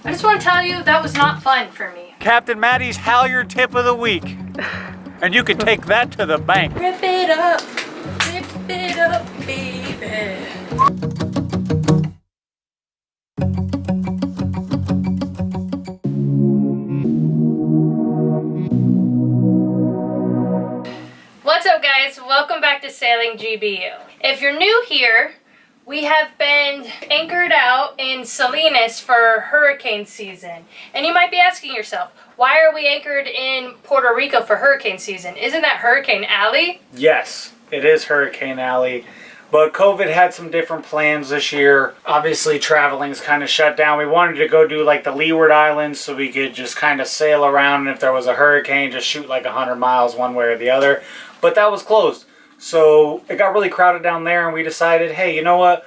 I just want to tell you that was not fun for me. Captain Maddie's halyard tip of the week. And you can take that to the bank. Rip it up, baby. What's up, guys? Welcome back to Sailing GBU. If you're new here, we have been anchored out in Salinas for hurricane season. And you might be asking yourself, why are we anchored in Puerto Rico for hurricane season? Isn't that Hurricane Alley? Yes, it is Hurricane Alley. But COVID had some different plans this year. Obviously, traveling's kind of shut down. We wanted to go do like the Leeward Islands so we could just kind of sail around, and if there was a hurricane, just shoot like 100 miles one way or the other. But that was closed. So it got really crowded down there, and we decided, hey, you know what?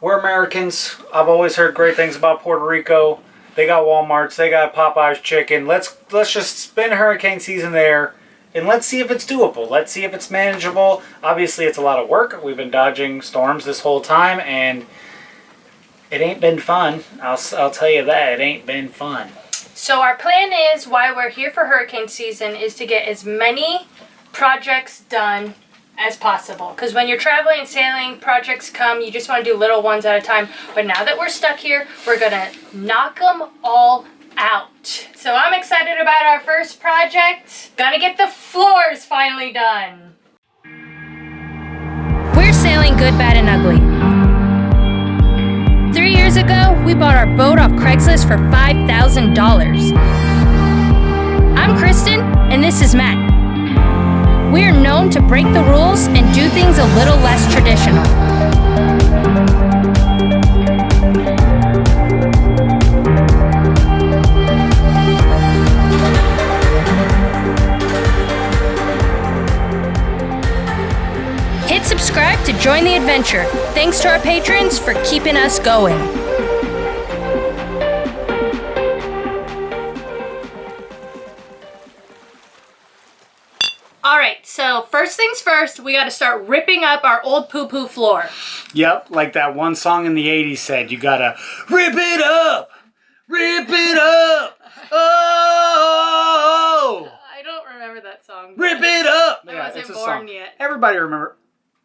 We're Americans. I've always heard great things about Puerto Rico. They got Walmarts. They got Popeye's chicken. Let's just spend hurricane season there, and let's see if it's doable. Let's see if it's manageable. Obviously, it's a lot of work. We've been dodging storms this whole time, and it ain't been fun. I'll tell you that. It ain't been fun. So our plan is, while we're here for hurricane season, is to get as many projects done as possible, because when you're traveling and sailing, projects come, you just want to do little ones at a time. But now that we're stuck here, we're gonna knock them all out. So I'm excited about our first project. Gonna get the floors finally done. We're sailing good, bad, and ugly. 3 years ago, we bought our boat off Craigslist for $5,000. I'm Kristen, and this is Matt. We are known to break the rules and do things a little less traditional. Hit subscribe to join the adventure. Thanks to our patrons for keeping us going. Alright, so first things first, we gotta start ripping up our old poo-poo floor. Yep, like that one song in the 80s said, you gotta rip it up! Rip it up! Oh! I don't remember that song. Rip it up! I wasn't born yet. Everybody remember.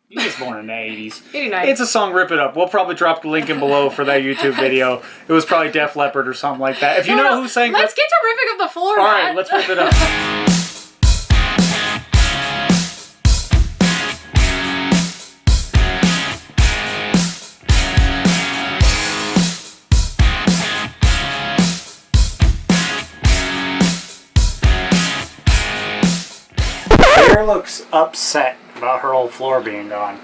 You was born in the 80s. 89. It's a song, Rip It Up. We'll probably drop the link in below for that YouTube video. It was probably Def Leppard or something like that. If you know who sang Let's get to ripping up the floor, Alright, Matt. let's rip it up. Bear looks upset about her old floor being gone.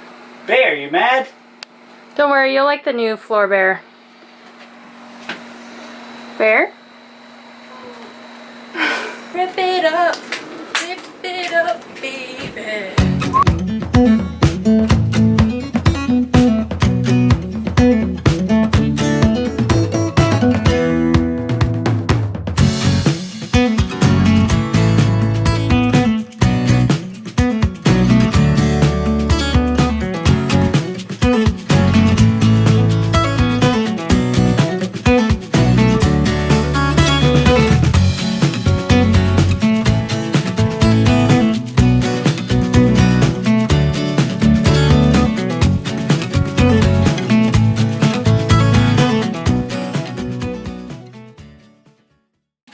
Bear, you mad? Don't worry, you'll like the new floor, Bear. Bear? Rip it up, baby.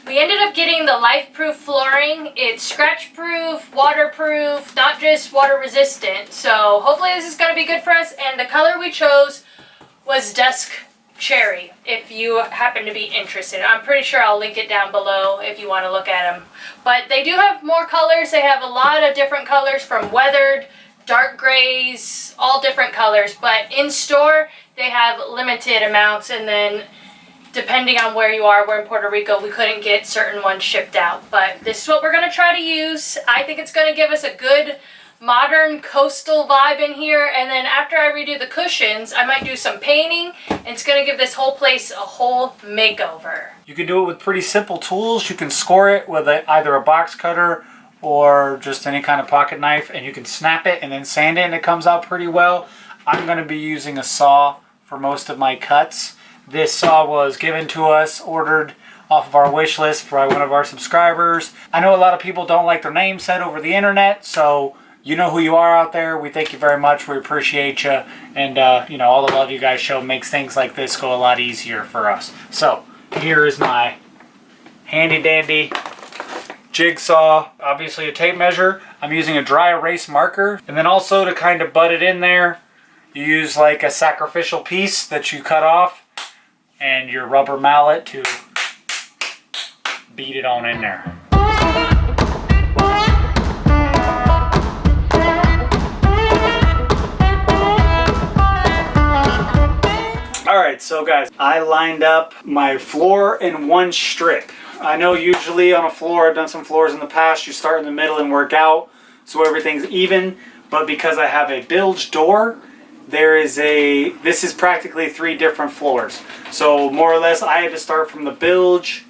We ended up getting the life-proof flooring. It's scratch-proof, waterproof, not just water-resistant. So hopefully this is going to be good for us. And the color we chose was Dusk Cherry, if you happen to be interested. I'm pretty sure I'll link it down below if you want to look at them. But they do have more colors. They have a lot of different colors, from weathered, dark grays, all different colors. But in store, they have limited amounts, and then depending on where you are, we're in Puerto Rico, we couldn't get certain ones shipped out. But this is what we're going to try to use. I think it's going to give us a good modern coastal vibe in here. And then after I redo the cushions, I might do some painting. And it's going to give this whole place a whole makeover. You can do it with pretty simple tools. You can score it with either a box cutter or just any kind of pocket knife, and you can snap it and then sand it, and it comes out pretty well. I'm going to be using a saw for most of my cuts. This saw was given to us, ordered off of our wish list by one of our subscribers. I know a lot of people don't like their name said over the internet, so you know who you are out there. We thank you very much. We appreciate you. And, you know, all the love you guys show makes things like this go a lot easier for us. So, here is my handy dandy jigsaw. Obviously a tape measure. I'm using a dry erase marker. And then also to kind of butt it in there, you use like a sacrificial piece that you cut off and your rubber mallet to beat it on in there. Alright, so guys, I lined up my floor in one strip. I know usually on a floor, I've done some floors in the past, you start in the middle and work out so everything's even, but because I have a bilge door, this is practically 3 different floors. So more or less I had to start from the bilge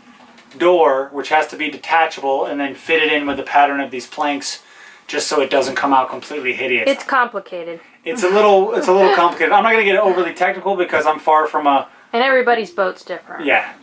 door, which has to be detachable, and then fit it in with the pattern of these planks just so it doesn't come out completely hideous. It's complicated. It's a little complicated. I'm not going to get overly technical because I'm far from a... And everybody's boat's different. Yeah,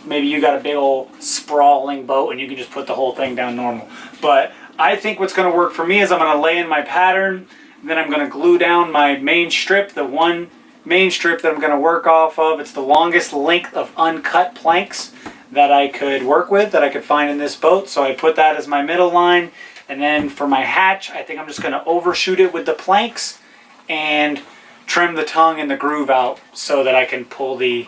maybe you got a big old sprawling boat and you can just put the whole thing down normal. But I think what's going to work for me is I'm going to lay in my pattern, and then I'm going to glue down my main strip, the one main strip that I'm going to work off of. It's the longest length of uncut planks that I could work with, that I could find in this boat. So I put that as my middle line. And then for my hatch, I think I'm just going to overshoot it with the planks and trim the tongue and the groove out so that I can pull the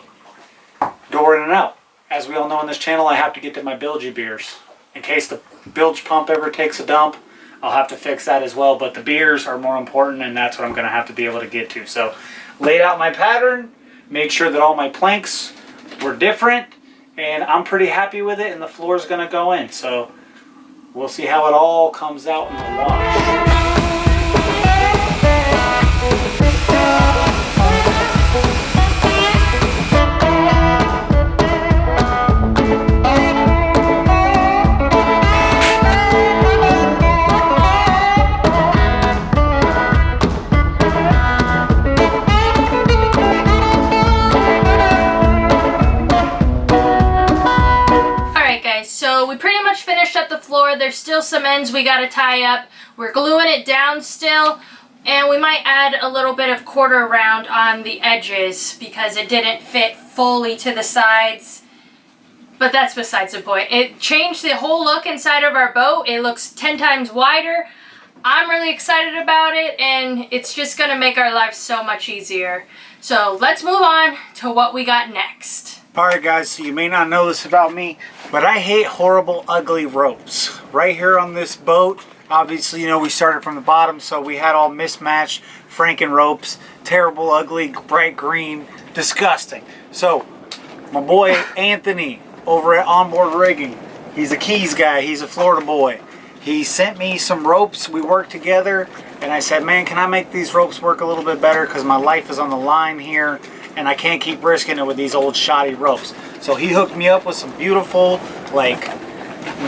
door in and out. As we all know on this channel, I have to get to my bilgy beers. In case the bilge pump ever takes a dump, I'll have to fix that as well. But the beers are more important, and that's what I'm going to have to be able to get to. So laid out my pattern, made sure that all my planks were different, and I'm pretty happy with it, and the floor is going to go in. So we'll see how it all comes out in the wash. So we pretty much finished up the floor. There's still some ends we gotta tie up. We're gluing it down still, and we might add a little bit of quarter round on the edges because it didn't fit fully to the sides. But that's besides the point. It changed the whole look inside of our boat. It looks 10 times wider. I'm really excited about it, and it's just gonna make our lives so much easier. So let's move on to what we got next. Alright guys, so you may not know this about me, but I hate horrible, ugly ropes. Right here on this boat, obviously, you know, we started from the bottom, so we had all mismatched Franken ropes. Terrible, ugly, bright green, disgusting. So, my boy Anthony over at Onboard Rigging, he's a Keys guy, he's a Florida boy. He sent me some ropes, we worked together, and I said, man, can I make these ropes work a little bit better, because my life is on the line here, and I can't keep risking it with these old shoddy ropes. So he hooked me up with some beautiful, like,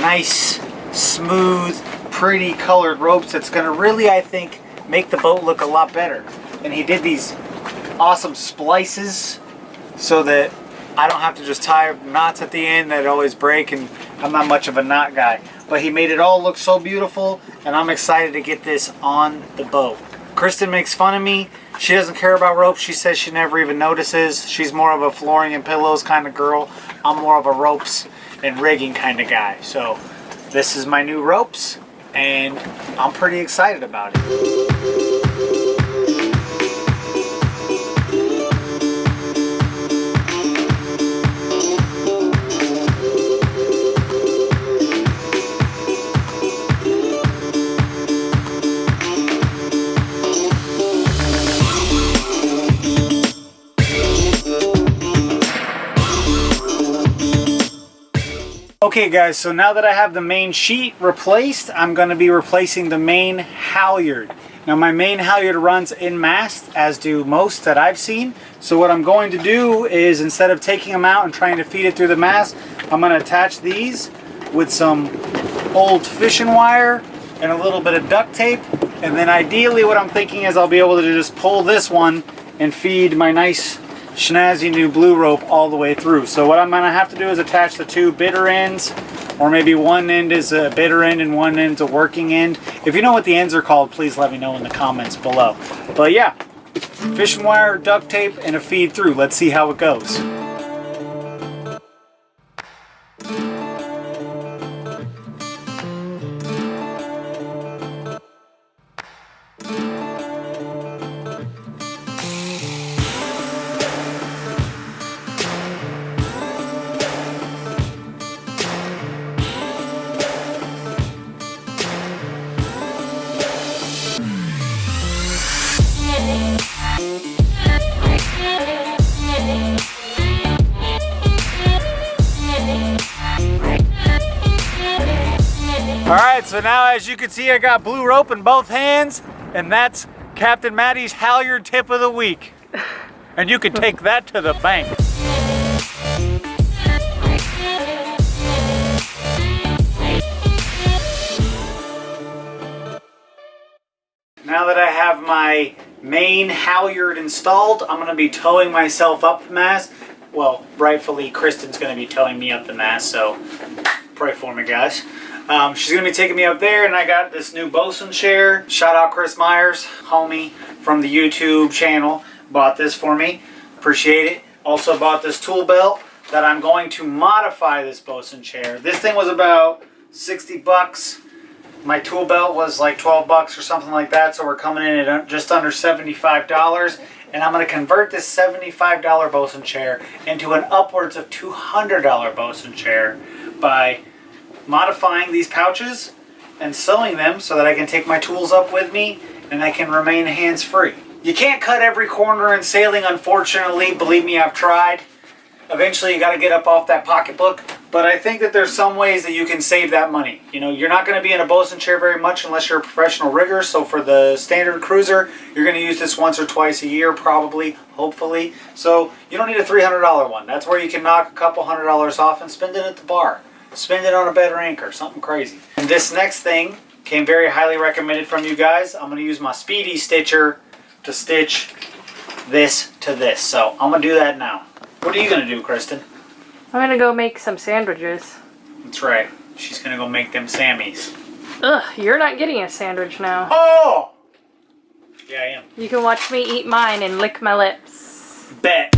nice, smooth, pretty colored ropes that's gonna really, I think, make the boat look a lot better. And he did these awesome splices so that I don't have to just tie knots at the end that always break, and I'm not much of a knot guy. But he made it all look so beautiful, and I'm excited to get this on the boat. Kristen makes fun of me. She doesn't care about ropes. She says she never even notices. She's more of a flooring and pillows kind of girl. I'm more of a ropes and rigging kind of guy. So this is my new ropes, and I'm pretty excited about it. Okay guys, so now that I have the main sheet replaced, I'm going to be replacing the main halyard. Now my main halyard runs in mast, as do most that I've seen. So what I'm going to do is, instead of taking them out and trying to feed it through the mast, I'm going to attach these with some old fishing wire and a little bit of duct tape. And then ideally what I'm thinking is I'll be able to just pull this one and feed my nice snazzy new blue rope all the way through. So what I'm going to have to do is attach the two bitter ends, or maybe one end is a bitter end and one end's a working end. If you know what the ends are called, please let me know in the comments below. But yeah, fishing wire, duct tape, and a feed through. Let's see how it goes. Alright, so now as you can see I got blue rope in both hands, and that's Captain Maddie's halyard tip of the week. And you can take that to the bank. Now that I have my main halyard installed, I'm going to be towing myself up the mast. Well, rightfully Kristen's going to be towing me up the mast, so pray for me, guys. She's going to be taking me up there, and I got this new Bosun chair. Shout out Chris Myers, homie from the YouTube channel, bought this for me. Appreciate it. Also bought this tool belt that I'm going to modify this Bosun chair. This thing was about 60 bucks. My tool belt was like 12 bucks or something like that, so we're coming in at just under $75. And I'm going to convert this $75 Bosun chair into an upwards of $200 Bosun chair by modifying these pouches and sewing them so that I can take my tools up with me and I can remain hands-free. You can't cut every corner in sailing, unfortunately. Believe me, I've tried. Eventually you got to get up off that pocketbook, but I think that there's some ways that you can save that money. You know, you're not going to be in a Bosun chair very much unless you're a professional rigger, so for the standard cruiser you're going to use this once or twice a year, probably, hopefully. So you don't need a $300 one. That's where you can knock a couple $100 off and spend it at the bar. Spend it on a better anchor, something crazy. And this next thing came very highly recommended from you guys. I'm going to use my Speedy Stitcher to stitch this to this. So I'm going to do that now. What are you going to do, Kristen? I'm going to go make some sandwiches. That's right. She's going to go make them Sammies. Ugh, you're not getting a sandwich now. Oh! Yeah, I am. You can watch me eat mine and lick my lips. Bet.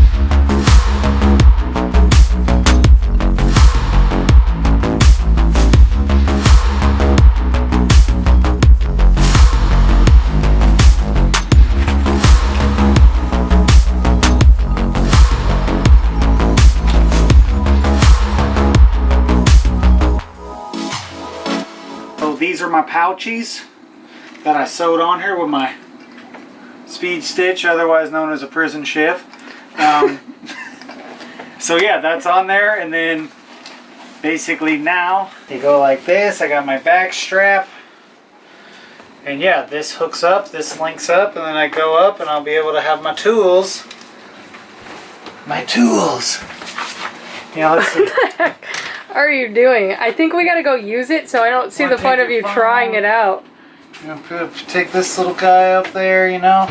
These are my pouchies that I sewed on here with my speed stitch, otherwise known as a prison shiv. So yeah, that's on there, and then basically now they go like this. I got my back strap, and yeah, this hooks up, this links up, and then I go up and I'll be able to have my tools. My tools. Yeah, let's see. Are you doing? I think we gotta go use it, so I don't see the point of you trying it out. You know, take this little guy up there, you know.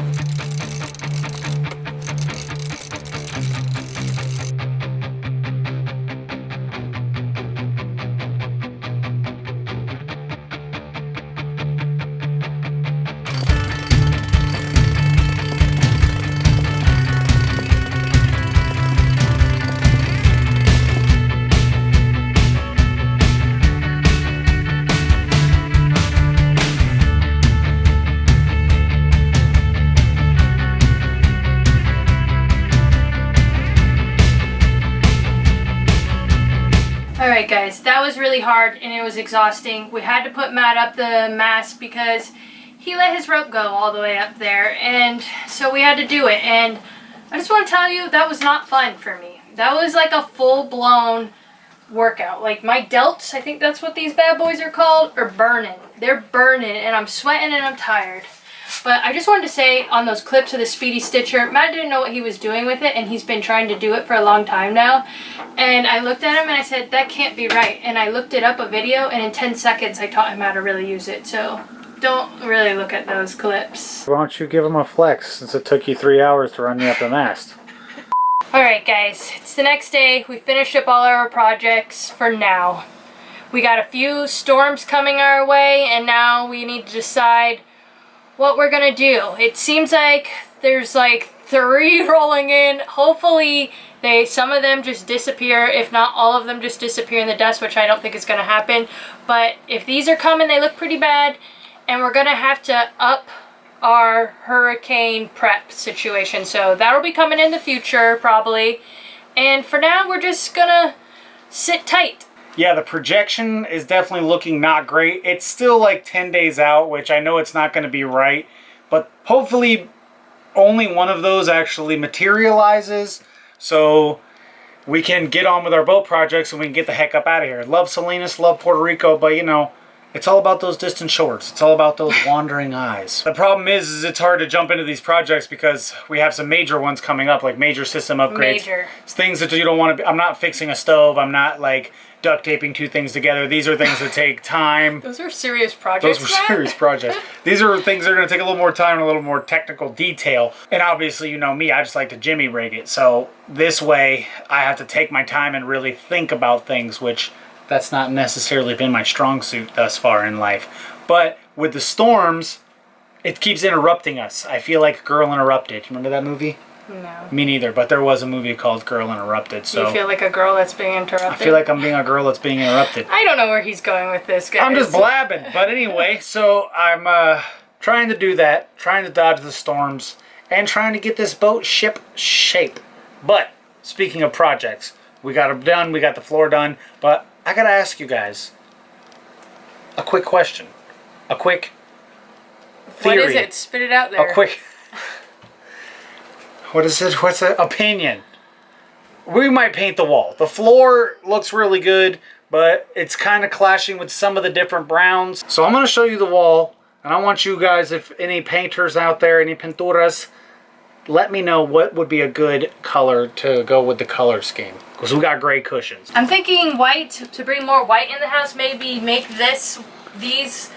Alright guys, that was really hard and it was exhausting. We had to put Matt up the mast because he let his rope go all the way up there, and so we had to do it. And I just want to tell you, that was not fun for me. That was like a full-blown workout. Like my delts, I think that's what these bad boys are called, are burning. They're burning and I'm sweating and I'm tired. But I just wanted to say on those clips of the Speedy Stitcher, Matt didn't know what he was doing with it, and he's been trying to do it for a long time now. And I looked at him and I said, that can't be right. And I looked it up a video, and in 10 seconds I taught him how to really use it. So don't really look at those clips. Why don't you give him a flex since it took you 3 hours to run me up the mast? Alright guys, it's the next day. We finished up all our projects for now. We got a few storms coming our way, and now we need to decide what we're gonna do. It seems like there's like 3 rolling in. Hopefully some of them just disappear. If not, all of them just disappear in the dust, which I don't think is gonna happen. But if these are coming, they look pretty bad, and we're gonna have to up our hurricane prep situation. So that'll be coming in the future probably. And for now, we're just gonna sit tight. Yeah, the projection is definitely looking not great. It's still like 10 days out, which I know it's not going to be right. But hopefully only one of those actually materializes, so we can get on with our boat projects and we can get the heck up out of here. Love Salinas, love Puerto Rico, but you know, it's all about those distant shores. It's all about those wandering eyes. The problem is it's hard to jump into these projects because we have some major ones coming up, like major system upgrades. Major. It's things that you don't want to be. I'm not fixing a stove. I'm not like duct taping 2 things together. These are things that take time. Those are serious projects. Those were serious projects. These are things that are going to take a little more time and a little more technical detail. And obviously, you know me, I just like to jimmy rig it. So this way, I have to take my time and really think about things, which that's not necessarily been my strong suit thus far in life. But with the storms, it keeps interrupting us. I feel like Girl Interrupted. Remember that movie? No. Me neither, but there was a movie called Girl Interrupted. So you feel like a girl that's being interrupted? I feel like I'm being a girl that's being interrupted. I don't know where he's going with this, guys. I'm just blabbing. But anyway, so I'm trying to do that, trying to dodge the storms, and trying to get this boat ship shape. But speaking of projects, we got them done, we got the floor done, but I gotta ask you guys a quick question. A quick theory. What is it? Spit it out there. A quick... What is it? What's an opinion? We might paint the wall. The floor looks really good, but it's kind of clashing with some of the different browns. So I'm going to show you the wall, and I want you guys, if any painters out there, any pinturas, let me know what would be a good color to go with the color scheme. Because we got gray cushions. I'm thinking white, to bring more white in the house, maybe make these,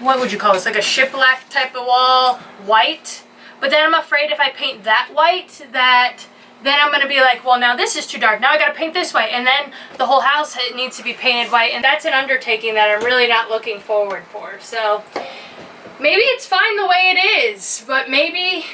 what would you call this, like a shiplap type of wall, white. But then I'm afraid if I paint that white, then I'm going to be like, well, now this is too dark. Now I got to paint this white. And then the whole house needs to be painted white. And that's an undertaking that I'm really not looking forward for. So maybe it's fine the way it is. But maybe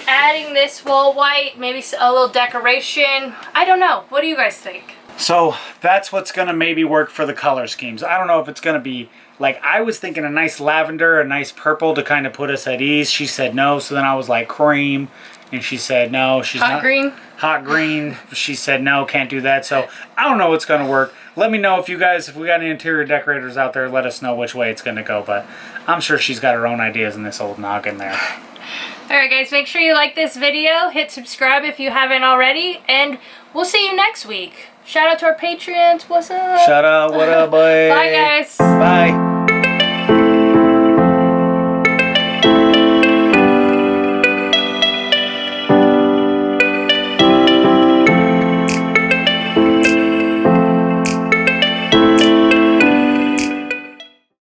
adding this wall white, maybe a little decoration. I don't know. What do you guys think? So that's what's going to maybe work for the color schemes. I don't know if it's going to be... Like, I was thinking a nice lavender, a nice purple to kind of put us at ease. She said no, so then I was like cream, and she said no. She's not... Hot green? Hot green. She said no, can't do that. So I don't know what's going to work. Let me know if you guys, if we got any interior decorators out there, let us know which way it's going to go. But I'm sure she's got her own ideas in this old noggin there. Alright guys, make sure you like this video, hit subscribe if you haven't already, and we'll see you next week. Shout out to our Patreons. What's up? Shout out. What up, boy? Bye, guys. Bye.